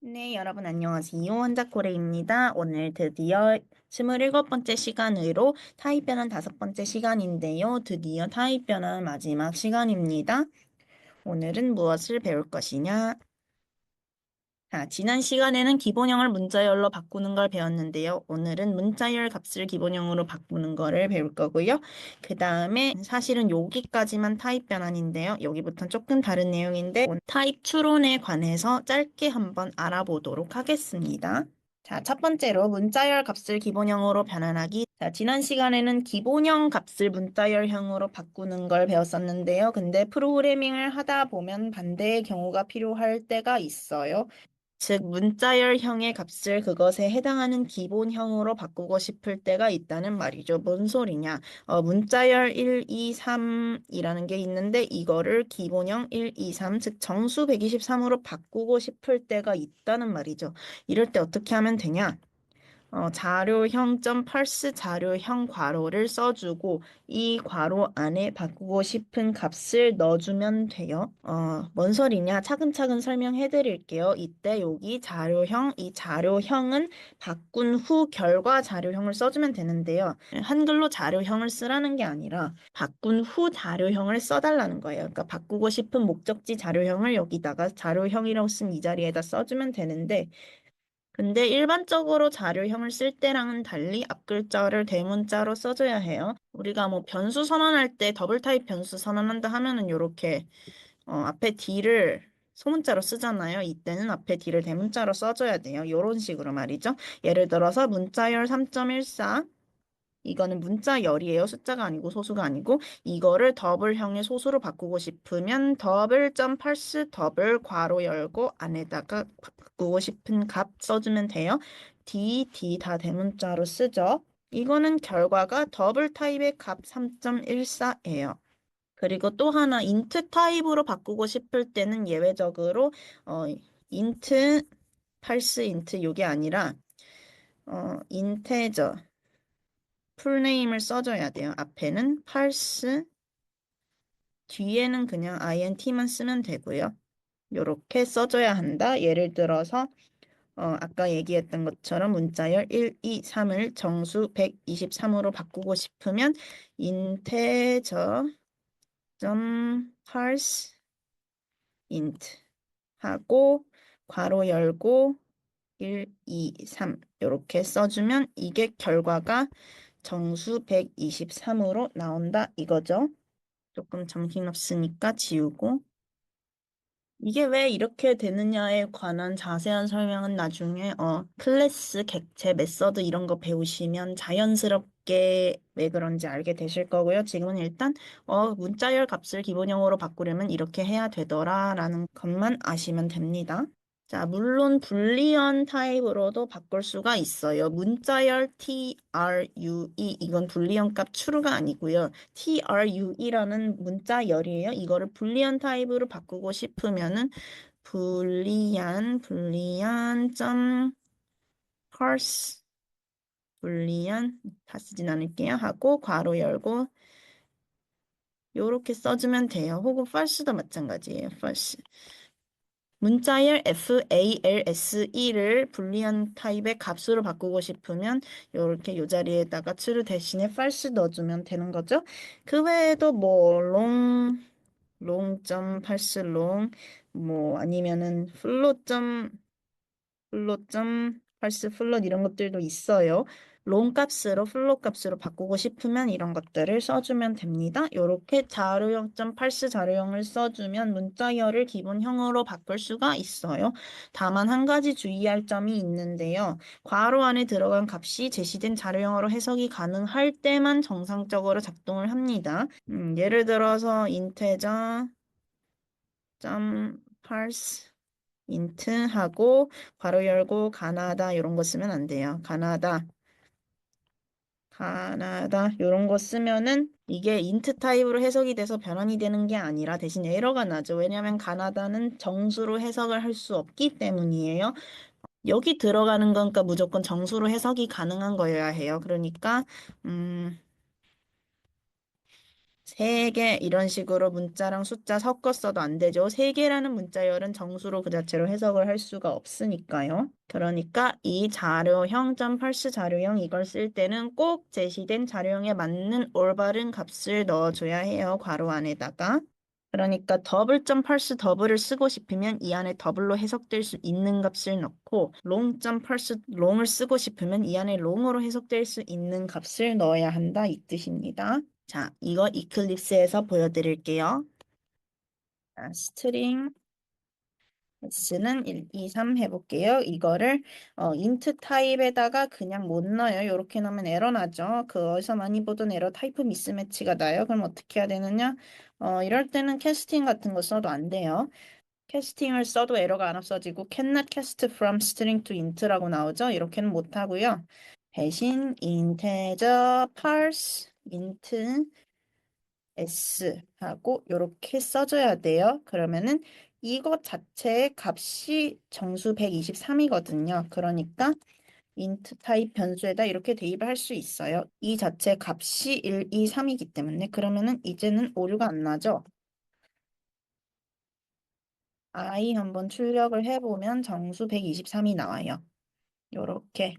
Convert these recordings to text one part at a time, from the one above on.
네, 여러분 안녕하세요. 원자코레입니다. 오늘 드디어 27번째 시간으로 타입 변환 5번째 시간인데요. 드디어 타입 변환 마지막 시간입니다. 오늘은 무엇을 배울 것이냐? 자, 지난 시간에는 기본형을 문자열로 바꾸는 걸 배웠는데요. 오늘은 문자열 값을 기본형으로 바꾸는 거를 배울 거고요. 그 다음에 사실은 여기까지만 타입 변환인데요. 여기부터는 조금 다른 내용인데 타입 추론에 관해서 짧게 한번 알아보도록 하겠습니다. 자, 첫 번째로 문자열 값을 기본형으로 변환하기. 자, 지난 시간에는 기본형 값을 문자열형으로 바꾸는 걸 배웠었는데요. 근데 프로그래밍을 하다 보면 반대의 경우가 필요할 때가 있어요. 즉, 문자열형의 값을 그것에 해당하는 기본형으로 바꾸고 싶을 때가 있다는 말이죠. 뭔 소리냐? 문자열 1, 2, 3이라는 게 있는데 이거를 기본형 1, 2, 3, 즉 정수 123으로 바꾸고 싶을 때가 있다는 말이죠. 이럴 때 어떻게 하면 되냐? 자료형 점 펄스 자료형 괄호를 써주고 이 괄호 안에 바꾸고 싶은 값을 넣어주면 돼요. 뭔 소리냐? 차근차근 설명해 드릴게요. 이때 여기 자료형, 이 자료형은 바꾼 후 결과 자료형을 써주면 되는데요. 한글로 자료형을 쓰라는 게 아니라 바꾼 후 자료형을 써달라는 거예요. 그러니까 바꾸고 싶은 목적지 자료형을 여기다가 자료형이라고 쓴 이 자리에다 써주면 되는데 근데 일반적으로 자료형을 쓸 때랑은 달리 앞글자를 대문자로 써줘야 해요. 우리가 뭐 변수 선언할 때 더블 타입 변수 선언한다 하면은 요렇게 앞에 D를 소문자로 쓰잖아요. 이때는 앞에 D를 대문자로 써줘야 돼요. 요런 식으로 말이죠. 예를 들어서 문자열 3.14 이거는 문자열이에요. 숫자가 아니고 소수가 아니고 이거를 더블형의 소수로 바꾸고 싶으면 더블 점 parse 더블 괄호 열고 안에다가 바꾸고 싶은 값 써주면 돼요. D 다 대문자로 쓰죠. 이거는 결과가 더블 타입의 값 3.14예요. 그리고 또 하나 인트 타입으로 바꾸고 싶을 때는 예외적으로 어 인트 parse 인트 요게 아니라 인테저 풀네임을 써줘야 돼요. 앞에는 parse, 뒤에는 그냥 int만 쓰면 되고요. 요렇게 써줘야 한다. 예를 들어서 아까 얘기했던 것처럼 문자열 1, 2, 3을 정수 123으로 바꾸고 싶으면 integer parse int 하고 괄호 열고 1, 2, 3 이렇게 써주면 이게 결과가 정수 123으로 나온다 이거죠. 조금 정신없으니까 지우고. 이게 왜 이렇게 되느냐에 관한 자세한 설명은 나중에 클래스, 객체, 메서드 이런 거 배우시면 자연스럽게 왜 그런지 알게 되실 거고요. 지금은 일단 문자열 값을 기본형으로 바꾸려면 이렇게 해야 되더라라는 것만 아시면 됩니다. 자, 물론 불리언 타입으로도 바꿀 수가 있어요. 문자열 TRUE 이건 불리언 값 true가 아니고요. TRUE라는 문자열이에요. 이거를 불리언 타입으로 바꾸고 싶으면은 불리안 점 parse 불리안 다 쓰진 않을게요. 하고 괄호 열고 요렇게 써주면 돼요. 혹은 false도 마찬가지예요. false. 문자열 FALSE를 불리한 타입의 값으로 바꾸고 싶으면 이렇게 요 자리에다가 true 대신에 false 넣어주면 되는 거죠. 그 외에도 뭐 long false long 뭐 아니면은 false float 이런 것들도 있어요. 롱 값으로 플롯 값으로 바꾸고 싶으면 이런 것들을 써주면 됩니다. 이렇게 자료형 false 자료형을 써주면 문자열을 기본형으로 바꿀 수가 있어요. 다만 한 가지 주의할 점이 있는데요. 괄호 안에 들어간 값이 제시된 자료형으로 해석이 가능할 때만 정상적으로 작동을 합니다. 예를 들어서 integer parse 인트 하고 괄호 열고 가나다 이런 거 쓰면 안 돼요. 가나다 이런 거 쓰면은 이게 인트 타입으로 해석이 돼서 변환이 되는 게 아니라 대신 에러가 나죠. 왜냐하면 가나다는 정수로 해석을 할 수 없기 때문이에요. 여기 들어가는 거니까 무조건 정수로 해석이 가능한 거여야 해요. 그러니까 음, 세 개 이런 식으로 문자랑 숫자 섞어 써도 안 되죠. 세 개라는 문자열은 정수로 그 자체로 해석을 할 수가 없으니까요. 그러니까 이 자료형 점 펄스 자료형 이걸 쓸 때는 꼭 제시된 자료형에 맞는 올바른 값을 넣어줘야 해요. 괄호 안에다가. 그러니까 더블 점 펄스 더블을 쓰고 싶으면 이 안에 더블로 해석될 수 있는 값을 넣고 롱 점 펄스 롱을 쓰고 싶으면 이 안에 롱으로 해석될 수 있는 값을 넣어야 한다 이 뜻입니다. 자, 이거 이클립스에서 보여드릴게요. 자, 스트링 s는 1, 2, 3 해볼게요. 이거를 인트 타입에다가 그냥 못 넣어요. 이렇게 넣으면 에러 나죠. 그 어디서 많이 보던 에러 타입 미스매치가 나요. 그럼 어떻게 해야 되느냐? 이럴 때는 캐스팅 같은 거 써도 안 돼요. 캐스팅을 써도 에러가 안 없어지고 cannot cast from string to int라고 나오죠. 이렇게는 못 하고요. 대신 integer parse int S 하고 이렇게 써줘야 돼요. 그러면은 이것 자체의 값이 정수 123이거든요. 그러니까 int 타입 변수에다 이렇게 대입을 할 수 있어요. 이 자체 값이 1, 2, 3이기 때문에 그러면은 이제는 오류가 안 나죠. I 한번 출력을 해보면 정수 123이 나와요. 요렇게.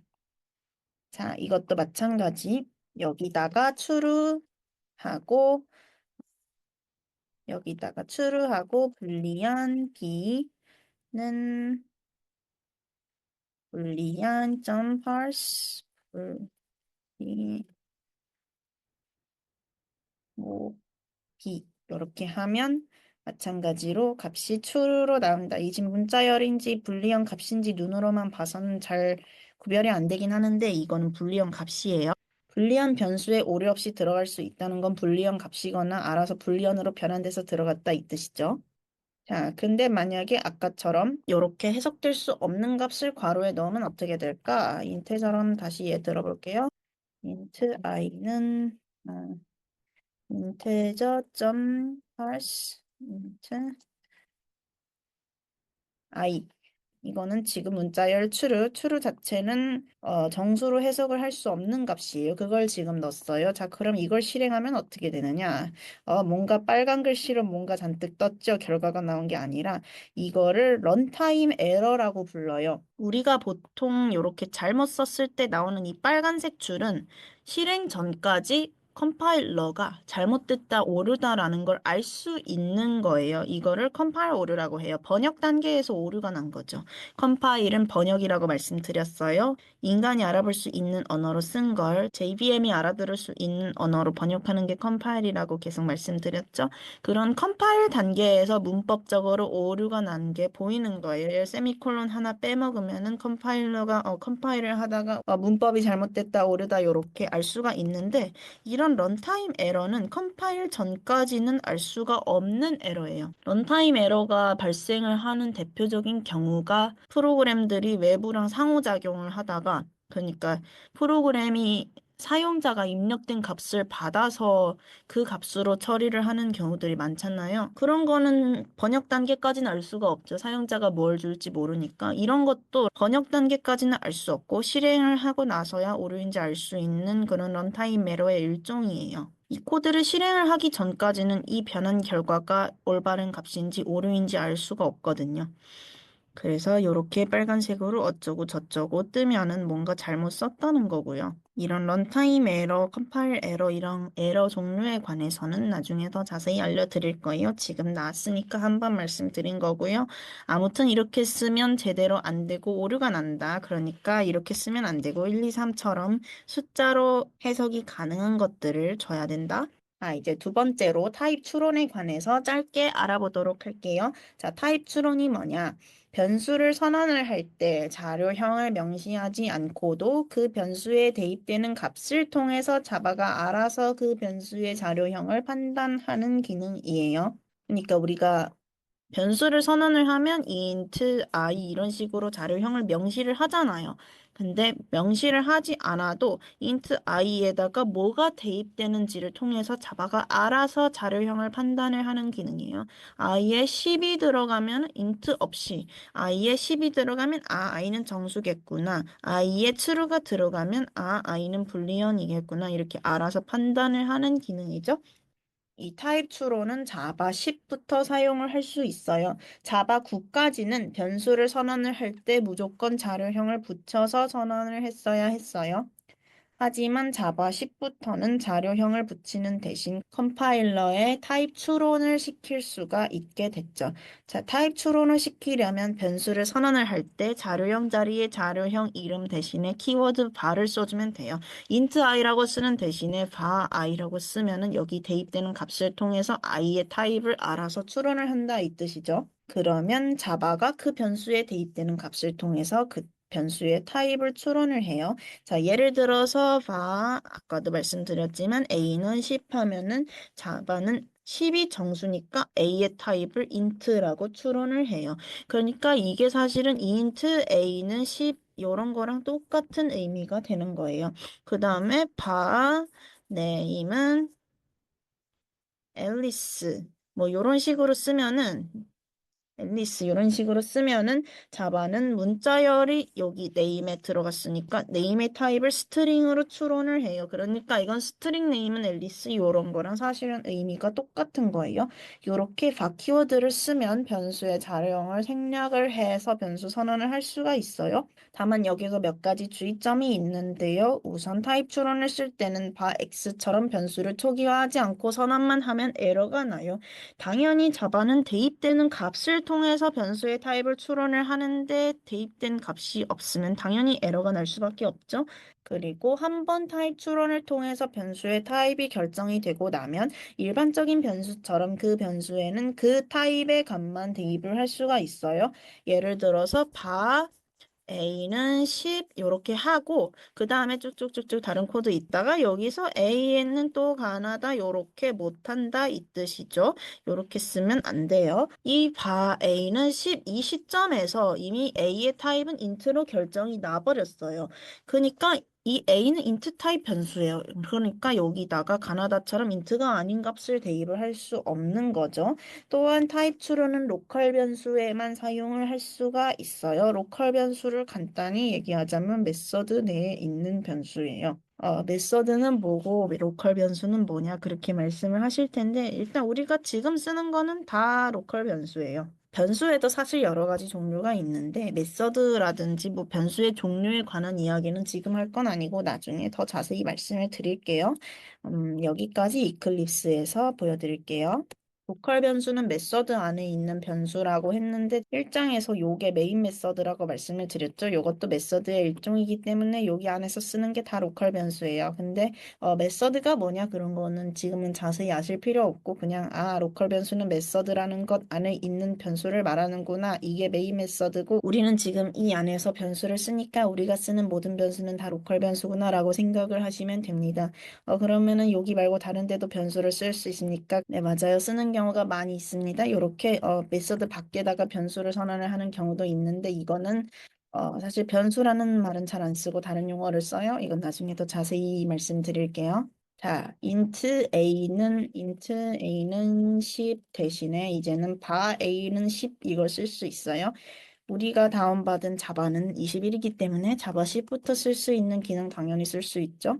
자, 이것도 마찬가지. 여기다가 true 하고 여기다가 true하고 불리한 b는 불리한 점 parse 불리 뭐 b 이렇게 하면 마찬가지로 값이 true로 나온다. 이 집 문자열인지 불리한 값인지 눈으로만 봐서는 잘 구별이 안 되긴 하는데 이거는 불리한 값이에요. 불리한 변수에 오류 없이 들어갈 수 있다는 건 불리한 값이거나 알아서 불리한으로 변환돼서 들어갔다 이 뜻이죠. 자, 근데 만약에 아까처럼 이렇게 해석될 수 없는 값을 괄호에 넣으면 어떻게 될까? 인트처럼 다시 얘 들어볼게요. int i는 integer 점 parse int i 이거는 지금 문자열 true 자체는 정수로 해석을 할 수 없는 값이에요. 그걸 지금 넣었어요. 자, 그럼 이걸 실행하면 어떻게 되느냐? 뭔가 빨간 글씨로 뭔가 잔뜩 떴죠. 결과가 나온 게 아니라 이거를 런타임 에러라고 불러요. 우리가 보통 이렇게 잘못 썼을 때 나오는 이 빨간색 줄은 실행 전까지 컴파일러가 잘못됐다, 오류다라는 걸 알 수 있는 거예요. 이거를 컴파일 오류라고 해요. 번역 단계에서 오류가 난 거죠. 컴파일은 번역이라고 말씀드렸어요. 인간이 알아볼 수 있는 언어로 쓴 걸 JVM이 알아들을 수 있는 언어로 번역하는 게 컴파일이라고 계속 말씀드렸죠. 그런 컴파일 단계에서 문법적으로 오류가 난 게 보이는 거예요. 세미콜론 하나 빼먹으면은 컴파일러가 컴파일을 하다가 문법이 잘못됐다, 오류다 이렇게 알 수가 있는데 이런 런타임 에러는 컴파일 전까지는 알 수가 없는 에러예요. 런타임 에러가 발생을 하는 대표적인 경우가 프로그램들이 외부랑 상호작용을 하다가 그러니까 프로그램이 사용자가 입력된 값을 받아서 그 값으로 처리를 하는 경우들이 많잖아요. 그런 거는 번역 단계까지는 알 수가 없죠. 사용자가 뭘 줄지 모르니까. 이런 것도 번역 단계까지는 알 수 없고 실행을 하고 나서야 오류인지 알 수 있는 그런 런타임 에러의 일종이에요. 이 코드를 실행을 하기 전까지는 이 변환 결과가 올바른 값인지 오류인지 알 수가 없거든요. 그래서 이렇게 빨간색으로 어쩌고 저쩌고 뜨면은 뭔가 잘못 썼다는 거고요. 이런 런타임 에러, 컴파일 에러 이런 에러 종류에 관해서는 나중에 더 자세히 알려드릴 거예요. 지금 나왔으니까 한번 말씀드린 거고요. 아무튼 이렇게 쓰면 제대로 안 되고 오류가 난다. 그러니까 이렇게 쓰면 안 되고 1, 2, 3처럼 숫자로 해석이 가능한 것들을 줘야 된다. 이제 두 번째로 타입 추론에 관해서 짧게 알아보도록 할게요. 자, 타입 추론이 뭐냐? 변수를 선언을 할 때 자료형을 명시하지 않고도 그 변수에 대입되는 값을 통해서 자바가 알아서 그 변수의 자료형을 판단하는 기능이에요. 그러니까 우리가 변수를 선언을 하면 int, i 이런 식으로 자료형을 명시를 하잖아요. 근데 명시를 하지 않아도 int i에다가 뭐가 대입되는지를 통해서 자바가 알아서 자료형을 판단을 하는 기능이에요. i에 10이 들어가면 int 없이, i에 10이 들어가면 i는 정수겠구나. i에 true가 들어가면 i는 불리언이겠구나. 이렇게 알아서 판단을 하는 기능이죠. 이 타입 추론은 자바 10부터 사용을 할 수 있어요. 자바 9까지는 변수를 선언을 할 때 무조건 자료형을 붙여서 선언을 했어야 했어요. 하지만 자바 10부터는 자료형을 붙이는 대신 컴파일러에 타입 추론을 시킬 수가 있게 됐죠. 자, 타입 추론을 시키려면 변수를 선언을 할 때 자료형 자리에 자료형 이름 대신에 키워드 var을 써주면 돼요. int i라고 쓰는 대신에 var i라고 쓰면은 여기 대입되는 값을 통해서 i의 타입을 알아서 추론을 한다 이 뜻이죠. 그러면 자바가 그 변수에 대입되는 값을 통해서 그 변수의 타입을 추론을 해요. 자, 예를 들어서 아까도 말씀드렸지만 A는 10 하면은 자바는 10이 정수니까 A의 타입을 int라고 추론을 해요. 그러니까 이게 사실은 int A는 10 이런 거랑 똑같은 의미가 되는 거예요. 그 다음에 name은 앨리스 뭐 이런 식으로 쓰면은 앨리스 이런 식으로 쓰면은 자바는 문자열이 여기 네임에 들어갔으니까 네임의 타입을 스트링으로 추론을 해요. 그러니까 이건 스트링 네임은 앨리스 이런 거랑 사실은 의미가 똑같은 거예요. 이렇게 키워드를 쓰면 변수의 자료형을 생략을 해서 변수 선언을 할 수가 있어요. 다만 여기서 몇 가지 주의점이 있는데요. 우선 타입 추론을 쓸 때는 x처럼 변수를 초기화하지 않고 선언만 하면 에러가 나요. 당연히 자바는 대입되는 값을 통해서 변수의 타입을 추론을 하는데 대입된 값이 없으면 당연히 에러가 날 수밖에 없죠. 그리고 한 번 타입 추론을 통해서 변수의 타입이 결정이 되고 나면 일반적인 변수처럼 그 변수에는 그 타입의 값만 대입을 할 수가 있어요. 예를 들어서 A는 10 이렇게 하고 그 다음에 쭉쭉쭉쭉 다른 코드 있다가 여기서 A는 또 가나다 이렇게 못한다 이 뜻이죠. 이렇게 쓰면 안 돼요. 이 A는 10 이 시점에서 이미 A의 타입은 int로 결정이 나버렸어요. 그러니까 이 A는 int 타입 변수예요. 그러니까 여기다가 가나다처럼 int가 아닌 값을 대입을 할 수 없는 거죠. 또한 타입 추론은 로컬 변수에만 사용을 할 수가 있어요. 로컬 변수를 간단히 얘기하자면 메서드 내에 있는 변수예요. 메서드는 뭐고 로컬 변수는 뭐냐 그렇게 말씀을 하실 텐데 일단 우리가 지금 쓰는 거는 다 로컬 변수예요. 변수에도 사실 여러 가지 종류가 있는데 메서드라든지 뭐 변수의 종류에 관한 이야기는 지금 할 건 아니고 나중에 더 자세히 말씀을 드릴게요. 여기까지 이클립스에서 보여드릴게요. 로컬 변수는 메서드 안에 있는 변수라고 했는데 1장에서 요게 메인 메서드라고 말씀을 드렸죠. 요것도 메서드의 일종이기 때문에 여기 안에서 쓰는 게 다 로컬 변수예요. 근데 메서드가 뭐냐 그런 거는 지금은 자세히 아실 필요 없고 그냥 로컬 변수는 메서드라는 것 안에 있는 변수를 말하는구나. 이게 메인 메서드고 우리는 지금 이 안에서 변수를 쓰니까 우리가 쓰는 모든 변수는 다 로컬 변수구나라고 생각을 하시면 됩니다. 그러면은 여기 말고 다른 데도 변수를 쓸 수 있습니까? 네, 맞아요. 쓰는 경우가 많이 있습니다. 이렇게 메서드 밖에다가 변수를 선언을 하는 경우도 있는데 이거는 사실 변수라는 말은 잘 안 쓰고 다른 용어를 써요. 이건 나중에 더 자세히 말씀드릴게요. 자, int a는 10 대신에 이제는 bar a는 10 이걸 쓸 수 있어요. 우리가 다운받은 자바는 21이기 때문에 자바 10부터 쓸 수 있는 기능 당연히 쓸 수 있죠.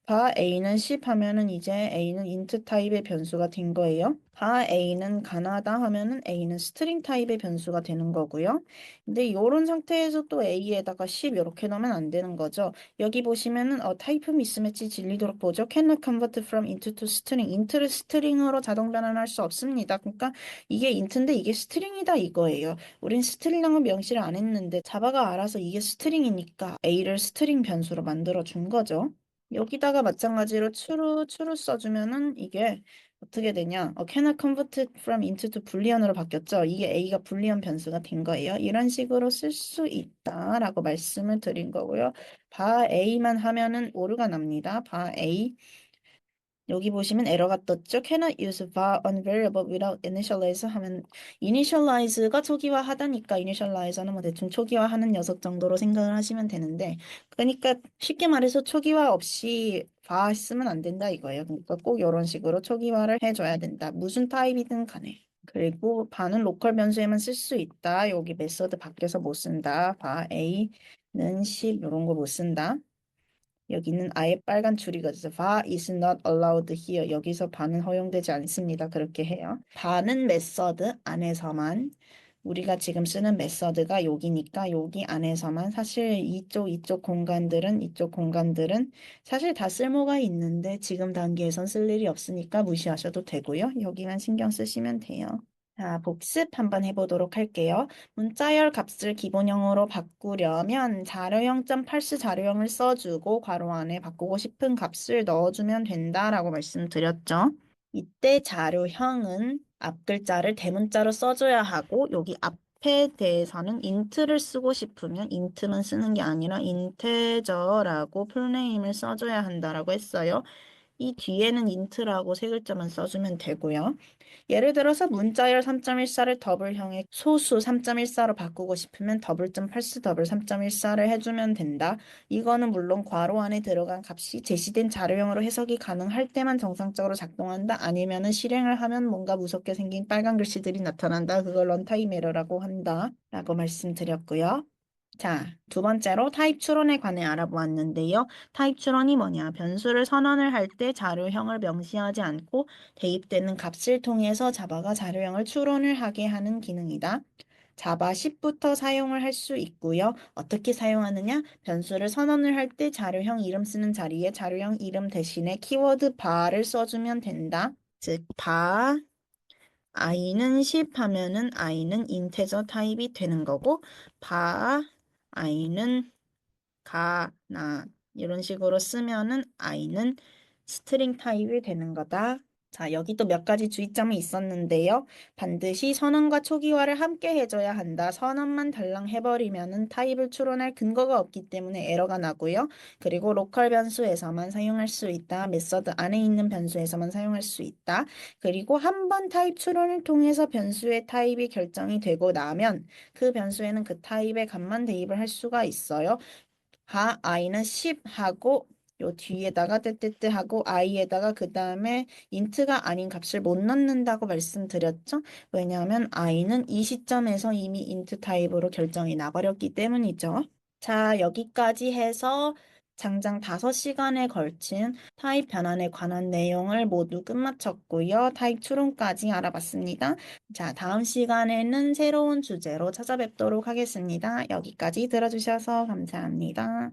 바 A는 10 하면은 이제 A는 int 타입의 변수가 된 거예요. 바 A는 가나다 하면은 A는 스트링 타입의 변수가 되는 거고요. 근데 이런 상태에서 또 A에다가 10 이렇게 넣으면 안 되는 거죠. 여기 보시면은 타이프 미스매치 질리도록 보죠. cannot convert from int to string. int를 스트링으로 자동 변환할 수 없습니다. 그러니까 이게 int인데 이게 스트링이다 이거예요. 우린 스트링이라는 명시를 안 했는데 자바가 알아서 이게 스트링이니까 A를 스트링 변수로 만들어 준 거죠. 여기다가 마찬가지로 true 써주면은 이게 어떻게 되냐? cannot convert from into to boolean으로 바뀌었죠. 이게 A가 불리언 변수가 된 거예요. 이런 식으로 쓸 수 있다라고 말씀을 드린 거고요. 바 A만 하면은 오류가 납니다. 바 A 여기 보시면 에러가 떴죠. Cannot use var on variable without initialize 하면 initialize가 초기화하다니까 initialize는 뭐 대충 초기화하는 녀석 정도로 생각을 하시면 되는데 그러니까 쉽게 말해서 초기화 없이 var 쓰면 안 된다 이거예요. 그러니까 꼭 이런 식으로 초기화를 해줘야 된다. 무슨 타입이든 간에. 그리고 var는 로컬 변수에만 쓸 수 있다. 여기 메서드 밖에서 못 쓴다. var A는 10 이런 거 못 쓴다. 여기는 아예 빨간 줄이거든요. 바 is not allowed here. 여기서 바는 허용되지 않습니다. 그렇게 해요. 바는 메서드 안에서만 우리가 지금 쓰는 메서드가 여기니까 여기 안에서만 사실 이쪽 공간들은 사실 다 쓸모가 있는데 지금 단계에선 쓸 일이 없으니까 무시하셔도 되고요. 여기만 신경 쓰시면 돼요. 자, 복습 한번 해보도록 할게요. 문자열 값을 기본형으로 바꾸려면 자료형 점 parse 자료형을 써주고 괄호 안에 바꾸고 싶은 값을 넣어주면 된다라고 말씀드렸죠. 이때 자료형은 앞 글자를 대문자로 써줘야 하고 여기 앞에 대해서는 int를 쓰고 싶으면 int만 쓰는 게 아니라 integer라고 풀네임을 써줘야 한다라고 했어요. 이 뒤에는 int라고 세 글자만 써주면 되고요. 예를 들어서 문자열 3.14를 더블형의 소수 3.14로 바꾸고 싶으면 더블점 parse 더블 3.14를 해주면 된다. 이거는 물론 괄호 안에 들어간 값이 제시된 자료형으로 해석이 가능할 때만 정상적으로 작동한다. 아니면은 실행을 하면 뭔가 무섭게 생긴 빨간 글씨들이 나타난다. 그걸 런타임 에러라고 한다. 라고 말씀드렸고요. 자, 두 번째로 타입 추론에 관해 알아보았는데요. 타입 추론이 뭐냐? 변수를 선언을 할 때 자료형을 명시하지 않고 대입되는 값을 통해서 자바가 자료형을 추론을 하게 하는 기능이다. 자바 10부터 사용을 할 수 있고요. 어떻게 사용하느냐? 변수를 선언을 할 때 자료형 이름 쓰는 자리에 자료형 이름 대신에 키워드 바를 써주면 된다. 즉, 바 i는 10 하면은 i는 인테저 타입이 되는 거고 바 i는 가, 나 이런 식으로 쓰면은 i는 스트링 타입이 되는 거다. 자, 여기 또 몇 가지 주의점이 있었는데요. 반드시 선언과 초기화를 함께 해줘야 한다. 선언만 달랑 해버리면은 타입을 추론할 근거가 없기 때문에 에러가 나고요. 그리고 로컬 변수에서만 사용할 수 있다. 메서드 안에 있는 변수에서만 사용할 수 있다. 그리고 한 번 타입 추론을 통해서 변수의 타입이 결정이 되고 나면 그 변수에는 그 타입의 값만 대입을 할 수가 있어요. i는 10 하고 요 뒤에다가 뜨뜨뜨 하고 i에다가 그 다음에 인트가 아닌 값을 못 넣는다고 말씀드렸죠? 왜냐하면 i는 이 시점에서 이미 인트 타입으로 결정이 나버렸기 때문이죠. 자, 여기까지 해서 장장 5시간에 걸친 타입 변환에 관한 내용을 모두 끝마쳤고요. 타입 추론까지 알아봤습니다. 자, 다음 시간에는 새로운 주제로 찾아뵙도록 하겠습니다. 여기까지 들어주셔서 감사합니다.